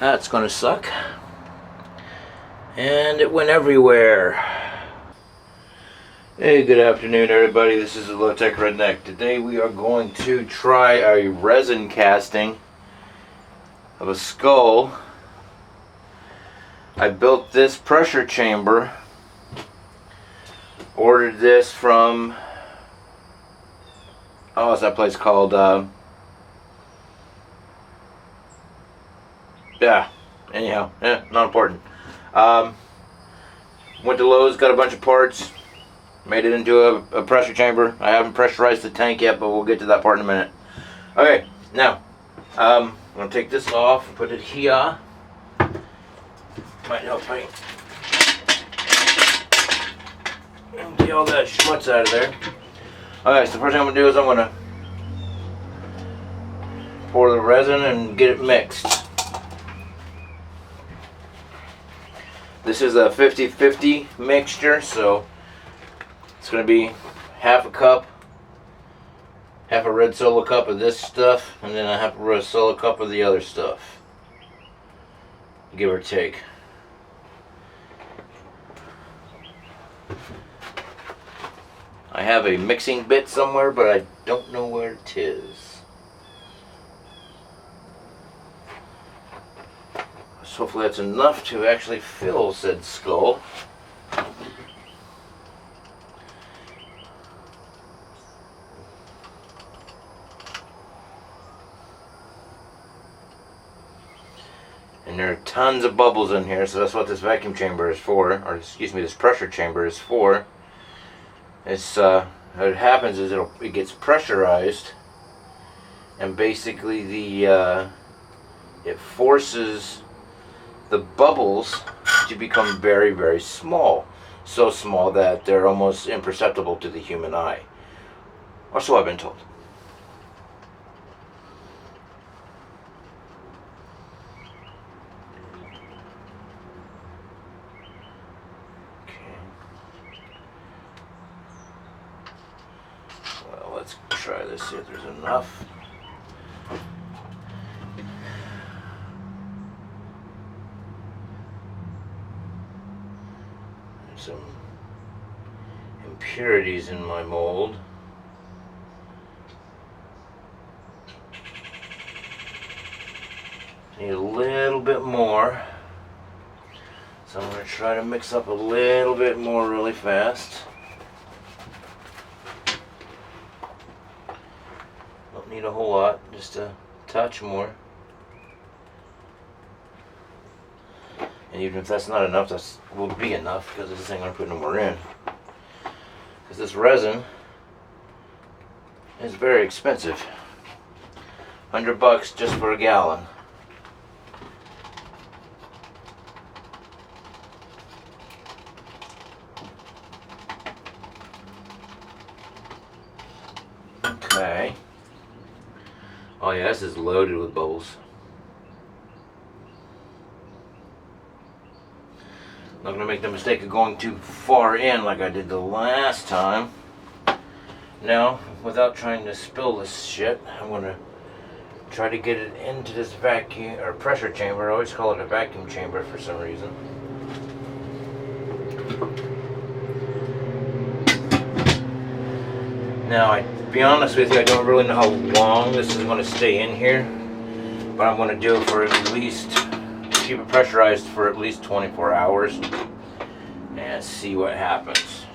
That's gonna suck. And it went everywhere. Hey, good afternoon everybody, this is the Low Tech Redneck. Today we are going to try a resin casting of a skull. I built this pressure chamber, ordered this from, what's that place called? Not important. Went to Lowe's, got a bunch of parts, made it into a pressure chamber. I haven't pressurized the tank yet, but we'll get to that part in a minute. Okay, now, I'm going to take this off and put it here. Might help me get all that schmutz out of there. Okay, so the first thing I'm going to do is I'm going to pour the resin and get it mixed. This is a 50-50 mixture, so it's going to be half a cup, half a red solo cup of this stuff, and then a half a red solo cup of the other stuff, give or take. I have a mixing bit somewhere, but I don't know where it is. So hopefully that's enough to actually fill said skull. And there are tons of bubbles in here, so that's what this vacuum chamber is for, or excuse me, this pressure chamber is for. It's what happens is it gets pressurized, and basically it forces the bubbles to become very, very small. So small that they're almost imperceptible to the human eye. Or so I've been told. Okay. Well, let's try this, see if there's enough. Some impurities in my mold. Need a little bit more, so I'm going to try to mix up a little bit more really fast. Don't need a whole lot, just a touch more. And even if that's not enough, that will be enough, because this ain't going to put no more in. Because this resin is very expensive. $100 just for a gallon. Okay. Oh yeah, this is loaded with bubbles. Not going to make the mistake of going too far in like I did the last time. Now, without trying to spill this shit, I'm going to try to get it into this vacuum or pressure chamber. I always call it a vacuum chamber for some reason. Now, to be honest with you, I don't really know how long this is going to stay in here, but I'm going to do it for at least, keep it pressurized for at least 24 hours and see what happens.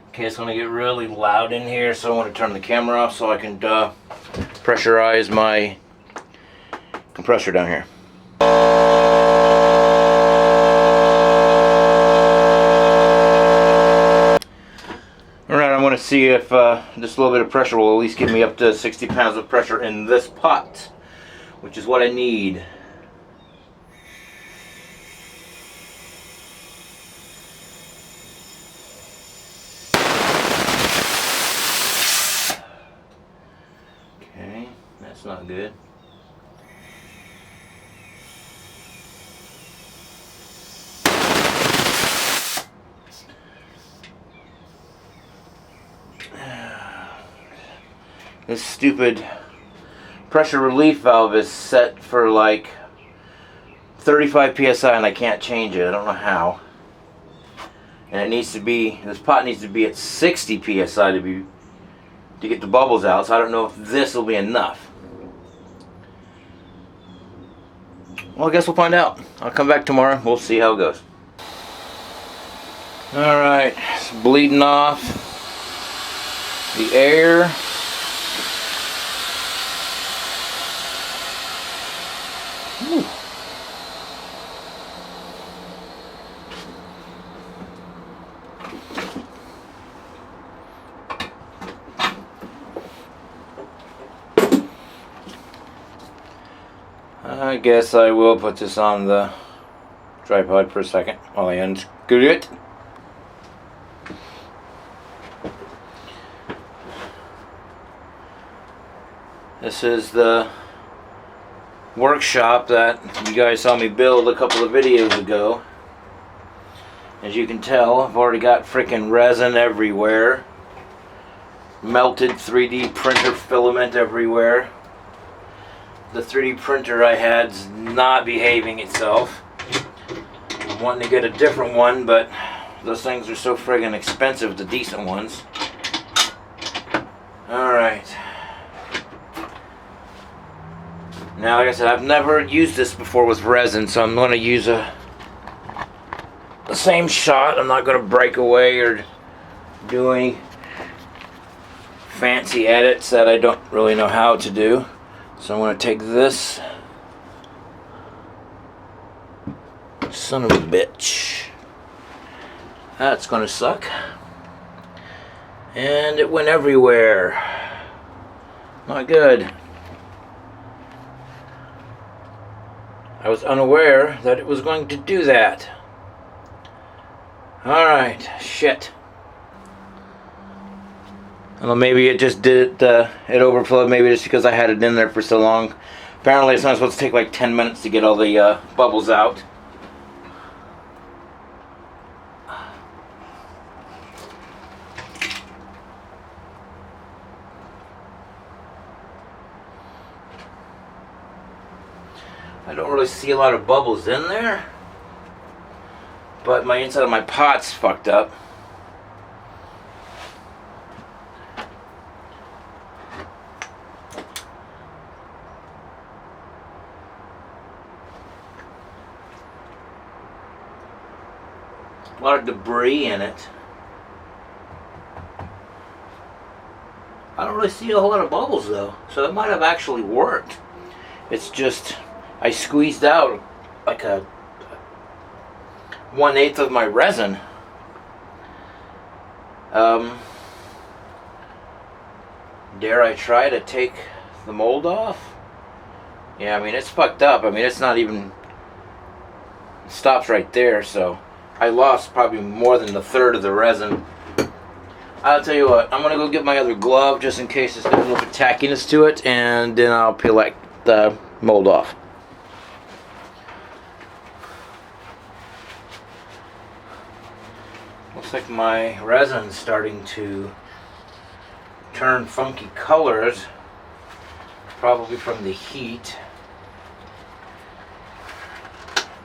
Okay, it's going to get really loud in here, so I want to turn the camera off so I can pressurize my compressor down here. Alright, I want to see if this little bit of pressure will at least get me up to 60 pounds of pressure in this pot, which is what I need. Okay, that's not good. This stupid pressure relief valve is set for like 35 psi and I can't change it. I don't know how. And it needs to be, this pot needs to be at 60 psi to get the bubbles out, so I don't know if this will be enough. Well, I guess we'll find out. I'll come back tomorrow. We'll see how it goes. Alright, it's bleeding off the air. Whew. I guess I will put this on the tripod for a second while I unscrew it. This is the workshop that you guys saw me build a couple of videos ago. As you can tell, I've already got freaking resin everywhere. Melted 3D printer filament everywhere. The 3D printer I had's not behaving itself. I'm wanting to get a different one, but those things are so friggin' expensive, the decent ones. Alright. Now, like I said, I've never used this before with resin, so I'm going to use the same shot. I'm not going to break away or do any fancy edits that I don't really know how to do. So I'm going to take this son of a bitch. That's going to suck. And it went everywhere. Not good. I was unaware that it was going to do that. Alright, shit. Well, maybe it just did it overflowed, maybe just because I had it in there for so long. Apparently it's not supposed to take like 10 minutes to get all the bubbles out. I don't really see a lot of bubbles in there, but my inside of my pot's fucked up. A lot of debris in it. I don't really see a whole lot of bubbles though, so it might have actually worked. It's just I squeezed out like a 1/8 of my resin. Dare I try to take the mold off? Yeah, I mean it's fucked up. I mean it's not even, it stops right there, so I lost probably more than a third of the resin. I'll tell you what, I'm gonna go get my other glove just in case there's a little bit of tackiness to it, and then I'll peel like the mold off. Looks like my resin's starting to turn funky colors, probably from the heat.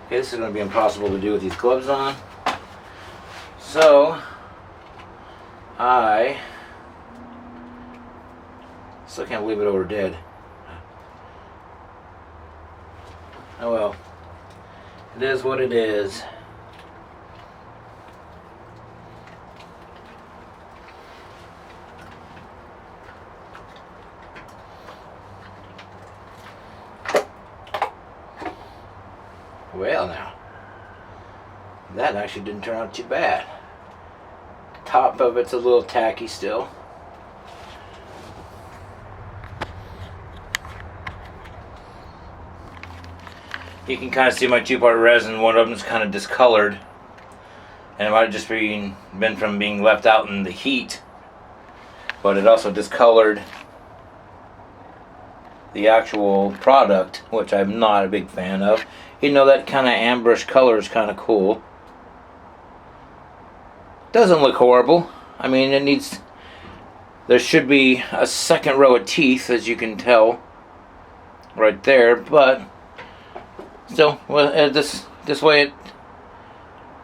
Okay, this is going to be impossible to do with these gloves on. So, I still can't believe it overdid. Oh well. It is what it is. Well now, that actually didn't turn out too bad. Top of it's a little tacky still. You can kind of see my 2-part resin. One of them is kind of discolored, and it might have just been from being left out in the heat, but it also discolored the actual product, which I'm not a big fan of. You know, that kind of amberish color is kind of cool. Doesn't look horrible. I mean, it needs There should be a second row of teeth, as you can tell, right there. But still, well, this way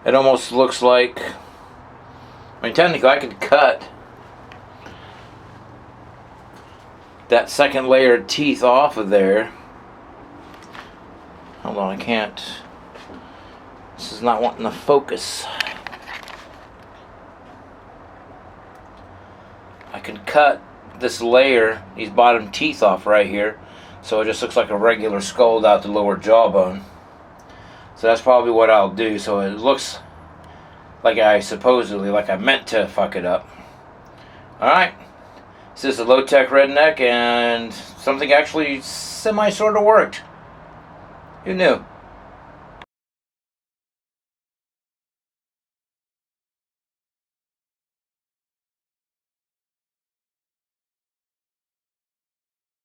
it almost looks like. I mean, technically, I could cut that second layer of teeth off of there. Hold on, I can't. This is not wanting to focus. I can cut this layer, these bottom teeth off right here, so it just looks like a regular skull without the lower jawbone. So that's probably what I'll do, so it looks like I meant to fuck it up. Alright, this is a low-tech redneck, and something actually semi-sort of worked. Who knew?